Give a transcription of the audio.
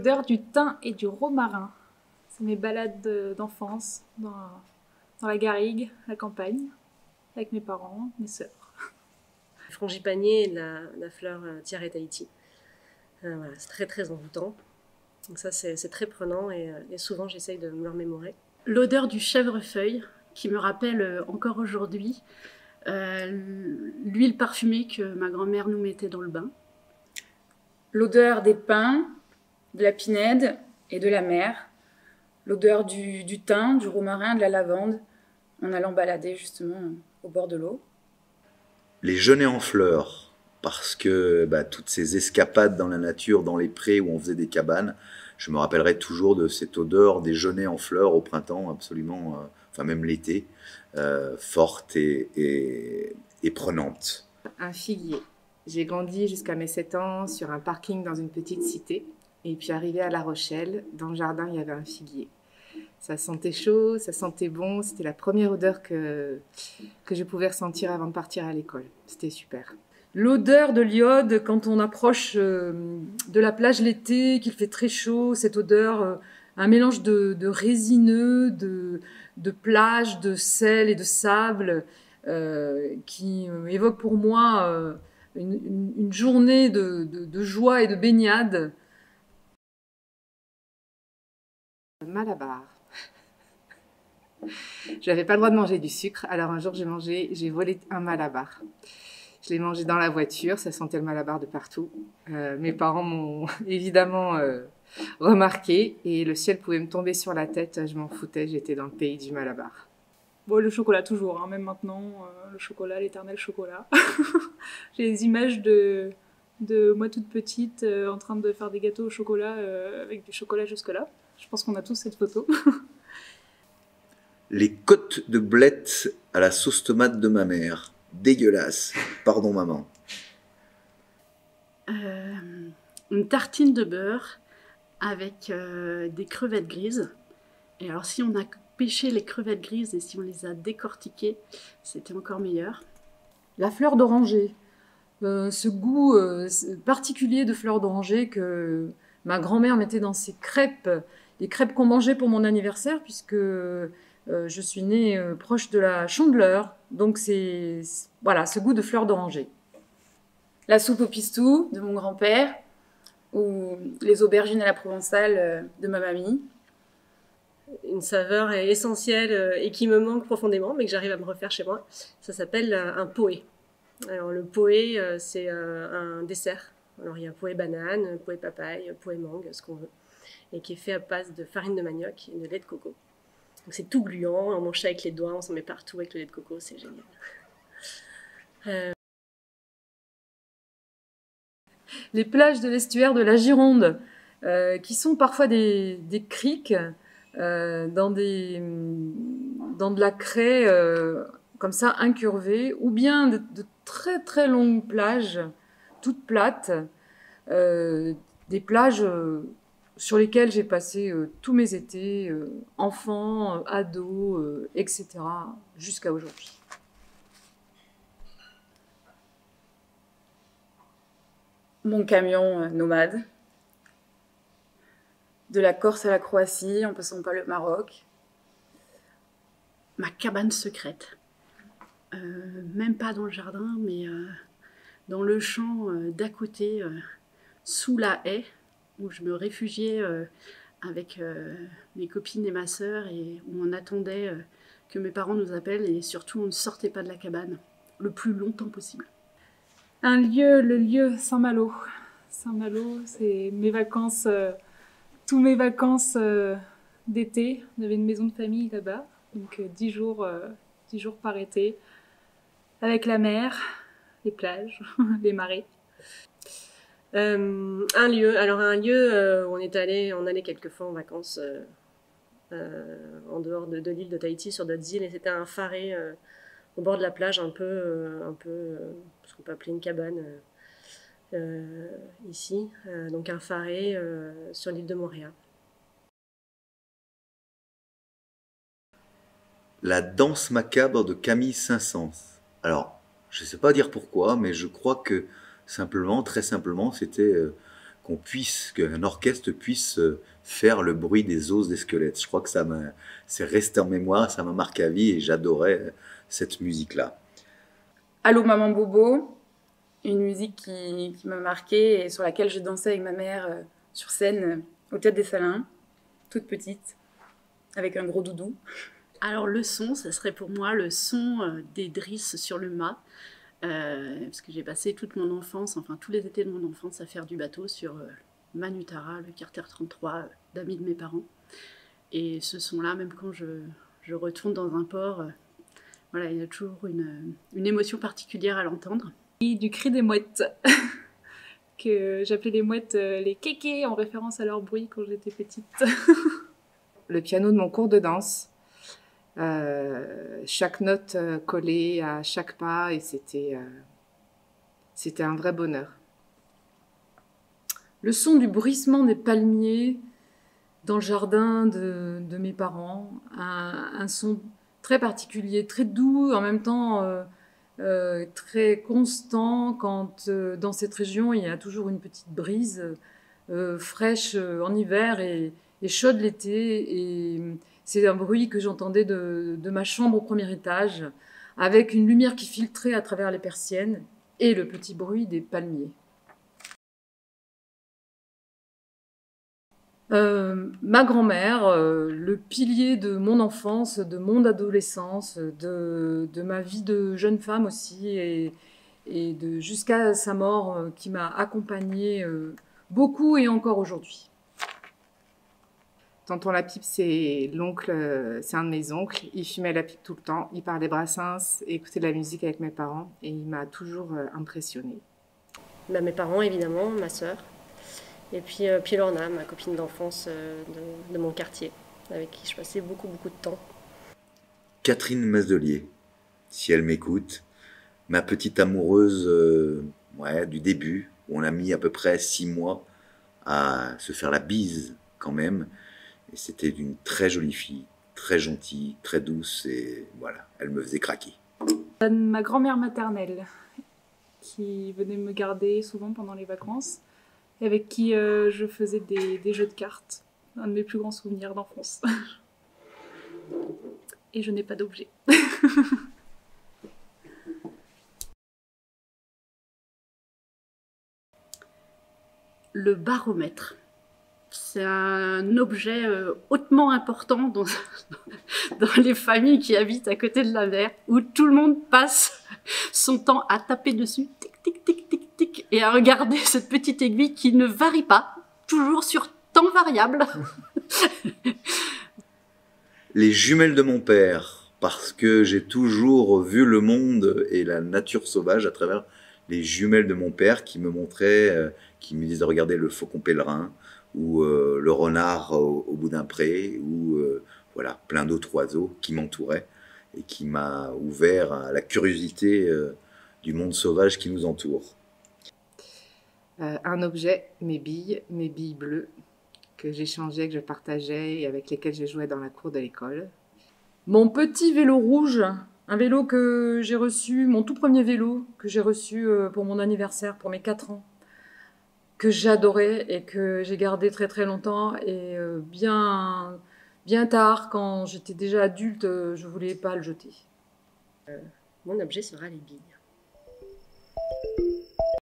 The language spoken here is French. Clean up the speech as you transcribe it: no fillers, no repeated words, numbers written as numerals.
l'odeur du thym et du romarin. C'est mes balades d'enfance dans la garrigue, la campagne, avec mes parents, mes sœurs. Frangipanier et la fleur Tiare Tahiti. Voilà, c'est très très envoûtant. Donc ça c'est très prenant et souvent j'essaye de me le remémorer. L'odeur du chèvrefeuille qui me rappelle encore aujourd'hui l'huile parfumée que ma grand-mère nous mettait dans le bain. L'odeur des pins, de la pinède et de la mer. L'odeur du thym, du romarin, de la lavande, en allant balader justement au bord de l'eau. Les genêts en fleurs, parce que toutes ces escapades dans la nature, dans les prés où on faisait des cabanes, je me rappellerai toujours de cette odeur des genêts en fleurs au printemps, absolument, enfin même l'été, forte et prenante. Un figuier. J'ai grandi jusqu'à mes 7 ans sur un parking dans une petite cité. Et puis arrivé à La Rochelle, dans le jardin, il y avait un figuier. Ça sentait chaud, ça sentait bon. C'était la première odeur que je pouvais ressentir avant de partir à l'école. C'était super. L'odeur de l'iode quand on approche de la plage l'été, qu'il fait très chaud, cette odeur, un mélange de résineux, de plage, de sel et de sable, qui évoque pour moi une journée de joie et de baignade. Malabar. Je n'avais pas le droit de manger du sucre, alors un jour j'ai volé un malabar. Je l'ai mangé dans la voiture, ça sentait le malabar de partout. Mes parents m'ont évidemment remarqué et le ciel pouvait me tomber sur la tête, je m'en foutais, j'étais dans le pays du malabar. Bon, le chocolat toujours, hein, même maintenant, le chocolat, l'éternel chocolat. J'ai des images de moi toute petite en train de faire des gâteaux au chocolat avec du chocolat jusque-là. Je pense qu'on a tous cette photo. Les côtes de blettes à la sauce tomate de ma mère. Dégueulasse. Pardon maman. Une tartine de beurre avec des crevettes grises. Et alors si on a pêché les crevettes grises et si on les a décortiquées, c'était encore meilleur. La fleur d'oranger. Ce goût particulier de fleur d'oranger que ma grand-mère mettait dans ses crêpes, les crêpes qu'on mangeait pour mon anniversaire, puisque je suis née proche de la Chandeleur. Donc c'est voilà, ce goût de fleur d'oranger. La soupe au pistou de mon grand-père, ou les aubergines à la provençale de ma mamie. Une saveur essentielle et qui me manque profondément, mais que j'arrive à me refaire chez moi. Ça s'appelle un poé. Alors le poé, c'est un dessert. Alors il y a poé banane, poé papaye, poé mangue, ce qu'on veut, et qui est fait à base de farine de manioc et de lait de coco. Donc c'est tout gluant, on mange ça avec les doigts, on s'en met partout avec le lait de coco, c'est génial. Les plages de l'estuaire de la Gironde, qui sont parfois des criques dans de la craie comme ça incurvée, ou bien de très très longues plages, toutes plates, des plages sur lesquelles j'ai passé tous mes étés, enfant, ado, etc., jusqu'à aujourd'hui. Mon camion nomade. De la Corse à la Croatie, en passant par le Maroc. Ma cabane secrète. Même pas dans le jardin, mais dans le champ d'à côté, sous la haie, où je me réfugiais avec mes copines et ma sœur, et où on attendait que mes parents nous appellent, et surtout on ne sortait pas de la cabane le plus longtemps possible. Un lieu, le lieu Saint-Malo. Saint-Malo, c'est mes vacances, tous mes vacances d'été. On avait une maison de famille là-bas, donc 10 jours par été, avec la mer, les plages, les marais. Un lieu où on allait quelquefois en vacances en dehors de l'île de Tahiti, sur d'autres îles, et c'était un pharé au bord de la plage, un peu ce qu'on peut appeler une cabane ici, donc un pharé sur l'île de Moorea. La danse macabre de Camille Saint-Saëns. Alors, je ne sais pas dire pourquoi, mais je crois que très simplement, c'était qu'un orchestre puisse faire le bruit des os des squelettes. Je crois que c'est resté en mémoire, ça m'a marqué à vie et j'adorais cette musique-là. Allô Maman Bobo, une musique qui m'a marquée et sur laquelle je dansais avec ma mère sur scène au Théâtre des Salins, toute petite, avec un gros doudou. Alors le son, ça serait pour moi le son des drisses sur le mât, parce que j'ai passé toute mon enfance, enfin tous les étés de mon enfance à faire du bateau sur Manutara, le Carter 33 d'amis de mes parents. Et ce son-là, même quand je retourne dans un port, voilà, il y a toujours une émotion particulière à l'entendre. Et du cri des mouettes, que j'appelais les mouettes les kékés en référence à leur bruit quand j'étais petite. Le piano de mon cours de danse. Chaque note collée à chaque pas et c'était un vrai bonheur. Le son du bruissement des palmiers dans le jardin de mes parents, un son très particulier, très doux, en même temps très constant quand dans cette région il y a toujours une petite brise fraîche en hiver et chaude l'été. Et c'est un bruit que j'entendais de ma chambre au premier étage, avec une lumière qui filtrait à travers les persiennes et le petit bruit des palmiers. Ma grand-mère, le pilier de mon enfance, de mon adolescence, de ma vie de jeune femme aussi, et jusqu'à sa mort, qui m'a accompagnée beaucoup et encore aujourd'hui. Tonton La Pipe, c'est un de mes oncles. Il fumait la pipe tout le temps, il parlait Brassens, écoutait de la musique avec mes parents et il m'a toujours impressionnée. Bah, mes parents, évidemment, ma sœur. Et puis Lorna, ma copine d'enfance de mon quartier, avec qui je passais beaucoup de temps. Catherine Masdelier, si elle m'écoute, ma petite amoureuse du début, où on a mis à peu près 6 mois à se faire la bise quand même. Et c'était d'une très jolie fille, très gentille, très douce, et voilà, elle me faisait craquer. Ma grand-mère maternelle, qui venait me garder souvent pendant les vacances, et avec qui je faisais des jeux de cartes, un de mes plus grands souvenirs d'enfance. Et je n'ai pas d'objet. Le baromètre. C'est un objet hautement important dans les familles qui habitent à côté de la mer, où tout le monde passe son temps à taper dessus, tic, tic, tic, tic, tic, et à regarder cette petite aiguille qui ne varie pas, toujours sur temps variable. Les jumelles de mon père, parce que j'ai toujours vu le monde et la nature sauvage à travers les jumelles de mon père qui me montraient, qui me disaient regarder le faucon pèlerin, ou le renard au bout d'un pré, ou voilà, plein d'autres oiseaux qui m'entouraient et qui m'a ouvert à la curiosité du monde sauvage qui nous entoure. Un objet, mes billes bleues, que j'échangeais, que je partageais et avec lesquelles je jouais dans la cour de l'école. Mon petit vélo rouge, un vélo que j'ai reçu, mon tout premier vélo que j'ai reçu pour mon anniversaire, pour mes 4 ans, que j'adorais et que j'ai gardé très très longtemps, et bien tard, quand j'étais déjà adulte, je voulais pas le jeter. Mon objet sera les billes.